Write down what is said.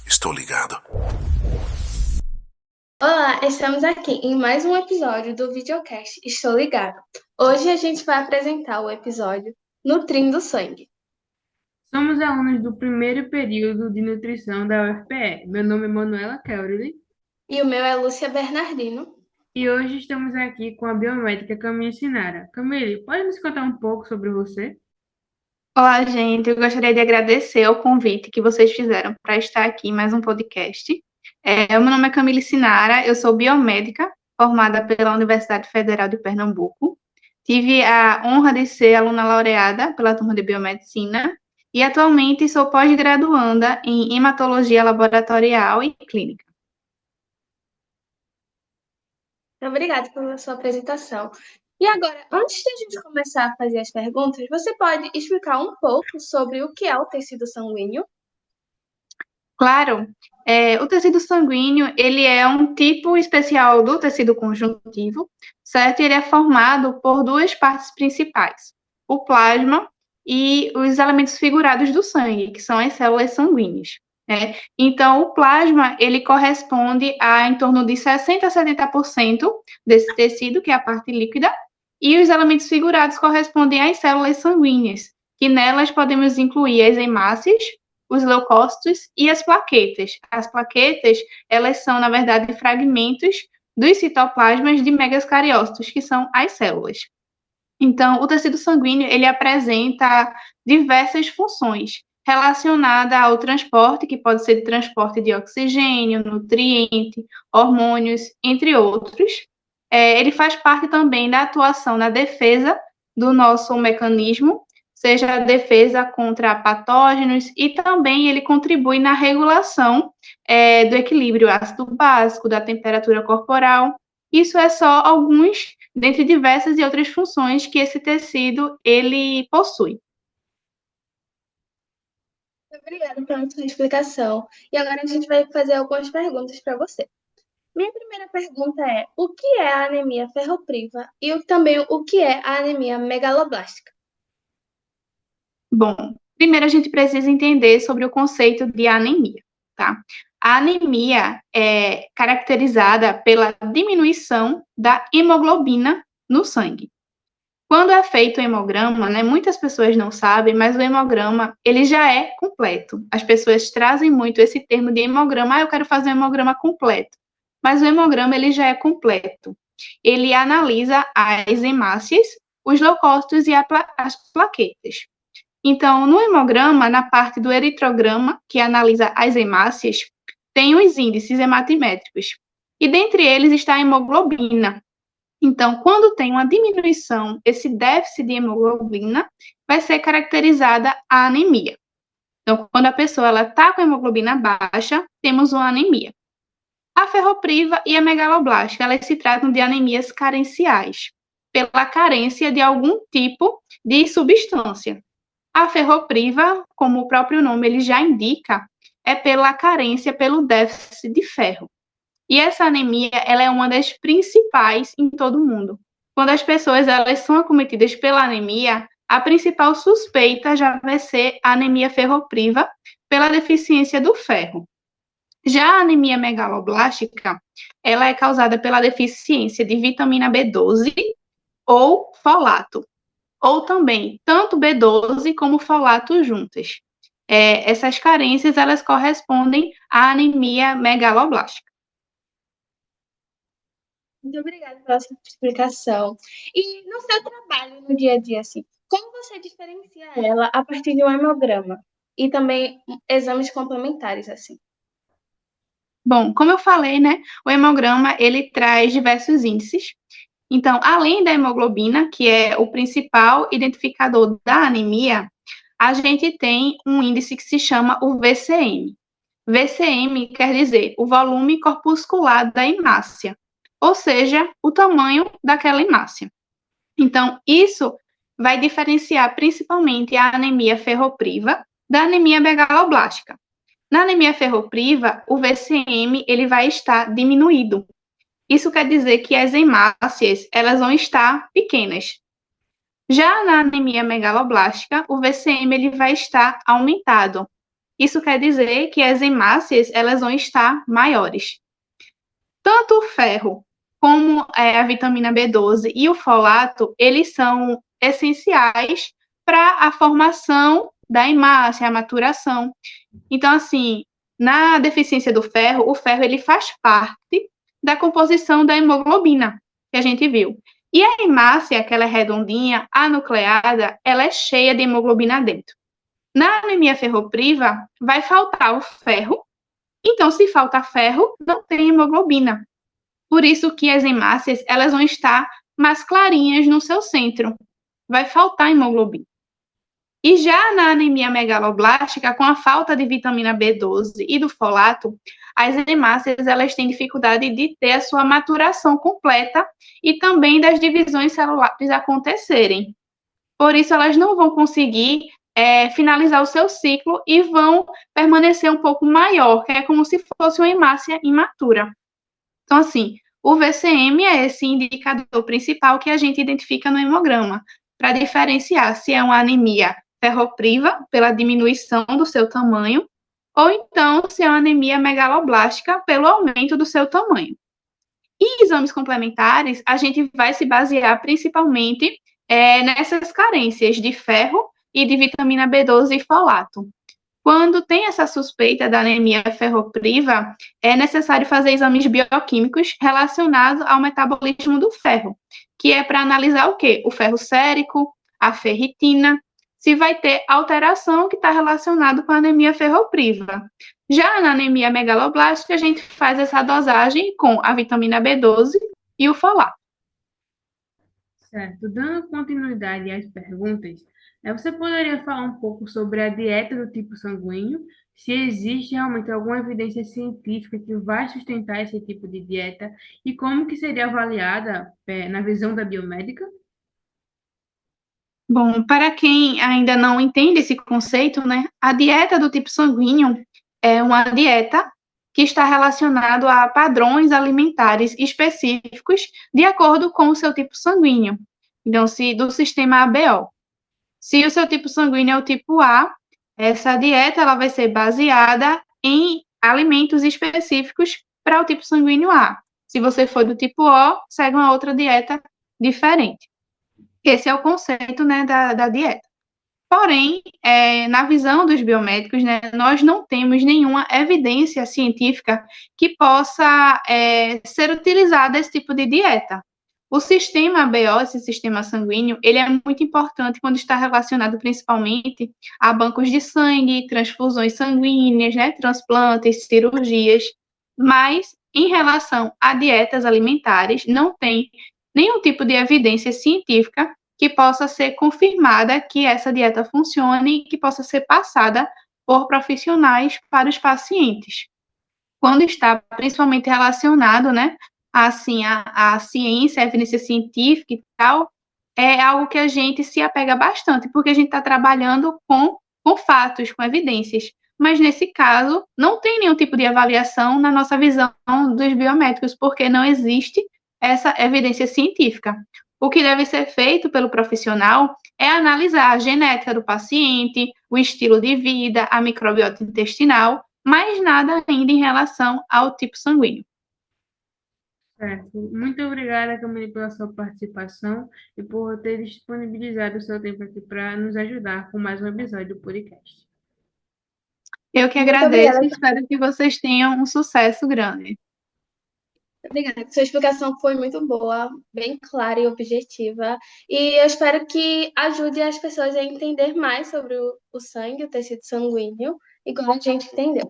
Estou ligado. Olá, estamos aqui em mais um episódio do videocast Estou Ligado. Hoje a gente vai apresentar o episódio Nutrindo Sangue. Somos alunos do primeiro período de nutrição da UFPE. Meu nome é Manuela Kelly E o meu é Lúcia Bernardino. e hoje estamos aqui com a biomédica Camille Sinara. Camille, pode nos contar um pouco sobre você? Olá, gente. Eu gostaria de agradecer o convite que vocês fizeram para estar aqui em mais um podcast. Meu nome é Camille Sinara, eu sou biomédica, formada pela Universidade Federal de Pernambuco. Tive a honra de ser aluna laureada pela turma de biomedicina e atualmente sou pós-graduanda em hematologia laboratorial e clínica. Obrigada pela sua apresentação. E agora, antes de a gente começar a fazer as perguntas, você pode explicar um pouco sobre o que é o tecido sanguíneo? Claro, o tecido sanguíneo, ele é um tipo especial do tecido conjuntivo, certo? Ele é formado por duas partes principais, o plasma e os elementos figurados do sangue, que são as células sanguíneas, né? Então, o plasma, ele corresponde a em torno de 60 a 70% desse tecido, que é a parte líquida, e os elementos figurados correspondem às células sanguíneas, que nelas podemos incluir as hemácias, os leucócitos e as plaquetas. As plaquetas, elas são, na verdade, fragmentos dos citoplasmas de megascariócitos, que são as células. Então, o tecido sanguíneo, ele apresenta diversas funções relacionadas ao transporte, que pode ser de transporte de oxigênio, nutriente, hormônios, entre outros. Ele faz parte também da atuação na defesa do nosso mecanismo, seja a defesa contra patógenos, e também ele contribui na regulação do equilíbrio ácido básico, da temperatura corporal. Isso é só alguns dentre diversas e outras funções que esse tecido ele possui. Obrigada pela sua explicação. E agora a gente vai fazer algumas perguntas para você. Minha primeira pergunta é: o que é a anemia ferropriva e também o que é a anemia megaloblástica? Bom, primeiro a gente precisa entender sobre o conceito de anemia, tá? A anemia é caracterizada pela diminuição da hemoglobina no sangue. Quando é feito o hemograma, né, muitas pessoas não sabem, mas o hemograma, ele já é completo. As pessoas trazem muito esse termo de hemograma, eu quero fazer um hemograma completo. Mas o hemograma, ele já é completo. Ele analisa as hemácias, os leucócitos e as plaquetas. Então, no hemograma, na parte do eritrograma, que analisa as hemácias, tem os índices hematimétricos. E dentre eles está a hemoglobina. Então, quando tem uma diminuição, esse déficit de hemoglobina, vai ser caracterizada a anemia. Então, quando a pessoa está com a hemoglobina baixa, temos uma anemia. A ferropriva e a megaloblástica, elas se tratam de anemias carenciais, pela carência de algum tipo de substância. A ferropriva, como o próprio nome ele já indica, é pela carência, pelo déficit de ferro. E essa anemia, ela é uma das principais em todo o mundo. Quando as pessoas elas são acometidas pela anemia, a principal suspeita já vai ser a anemia ferropriva pela deficiência do ferro. Já a anemia megaloblástica, ela é causada pela deficiência de vitamina B12 ou folato, ou também tanto B12 como folato juntas. Essas carências, elas correspondem à anemia megaloblástica. Muito obrigada pela sua explicação. E no seu trabalho, no dia a dia, assim, como você diferencia ela a partir de um hemograma? E também exames complementares, assim. Bom, como eu falei, né, o hemograma, ele traz diversos índices. Então, além da hemoglobina, que é o principal identificador da anemia, a gente tem um índice que se chama o VCM. VCM quer dizer o volume corpuscular da hemácia, ou seja, o tamanho daquela hemácia. Então, isso vai diferenciar principalmente a anemia ferropriva da anemia megaloblástica. Na anemia ferropriva, o VCM ele vai estar diminuído. Isso quer dizer que as hemácias elas vão estar pequenas. Já na anemia megaloblástica, o VCM ele vai estar aumentado. Isso quer dizer que as hemácias elas vão estar maiores. Tanto o ferro como a vitamina B12 e o folato, eles são essenciais para a formação da hemácia, a maturação. Então, assim, na deficiência do ferro, o ferro ele faz parte da composição da hemoglobina, que a gente viu. E a hemácia, aquela redondinha, anucleada, ela é cheia de hemoglobina dentro. Na anemia ferropriva, vai faltar o ferro. Então, se falta ferro, não tem hemoglobina. Por isso que as hemácias, elas vão estar mais clarinhas no seu centro. Vai faltar hemoglobina. E já na anemia megaloblástica, com a falta de vitamina B12 e do folato, as hemácias elas têm dificuldade de ter a sua maturação completa e também das divisões celulares acontecerem. Por isso, elas não vão conseguir finalizar o seu ciclo e vão permanecer um pouco maior, que é como se fosse uma hemácia imatura. Então, assim, o VCM é esse indicador principal que a gente identifica no hemograma, para diferenciar se é uma anemia ferropriva, pela diminuição do seu tamanho, ou então se é uma anemia megaloblástica, pelo aumento do seu tamanho. E exames complementares, a gente vai se basear principalmente nessas carências de ferro e de vitamina B12 e folato. Quando tem essa suspeita da anemia ferropriva, é necessário fazer exames bioquímicos relacionados ao metabolismo do ferro, que é para analisar o quê? O ferro sérico, a ferritina, se vai ter alteração que está relacionado com a anemia ferropriva. Já na anemia megaloblástica, a gente faz essa dosagem com a vitamina B12 e o folato. Certo. Dando continuidade às perguntas, você poderia falar um pouco sobre a dieta do tipo sanguíneo? Se existe realmente alguma evidência científica que vai sustentar esse tipo de dieta e como que seria avaliada, na visão da biomédica? Bom, para quem ainda não entende esse conceito, né, a dieta do tipo sanguíneo é uma dieta que está relacionada a padrões alimentares específicos de acordo com o seu tipo sanguíneo. Então, se do sistema ABO. Se o seu tipo sanguíneo é o tipo A, essa dieta ela vai ser baseada em alimentos específicos para o tipo sanguíneo A. Se você for do tipo O, segue uma outra dieta diferente. Esse é o conceito, né, da dieta. Porém, na visão dos biomédicos, né, nós não temos nenhuma evidência científica que possa ser utilizada esse tipo de dieta. O sistema ABO, esse sistema sanguíneo, ele é muito importante quando está relacionado principalmente a bancos de sangue, transfusões sanguíneas, né, transplantes, cirurgias, mas em relação a dietas alimentares, não tem nenhum tipo de evidência científica que possa ser confirmada que essa dieta funcione e que possa ser passada por profissionais para os pacientes. Quando está principalmente relacionado, né, assim, a ciência, a evidência científica e tal, é algo que a gente se apega bastante, porque a gente está trabalhando com fatos, com evidências. Mas, nesse caso, não tem nenhum tipo de avaliação na nossa visão dos biomédicos, porque não existe essa evidência científica. O que deve ser feito pelo profissional é analisar a genética do paciente, o estilo de vida, a microbiota intestinal, mais nada ainda em relação ao tipo sanguíneo. Certo. Muito obrigada, Camille, pela sua participação e por ter disponibilizado o seu tempo aqui para nos ajudar com mais um episódio do podcast. Eu que Muito agradeço obrigada. e espero que vocês tenham um sucesso grande. Obrigada. Sua explicação foi muito boa, bem clara e objetiva. E eu espero que ajude as pessoas a entender mais sobre o sangue, o tecido sanguíneo, igual a gente entendeu.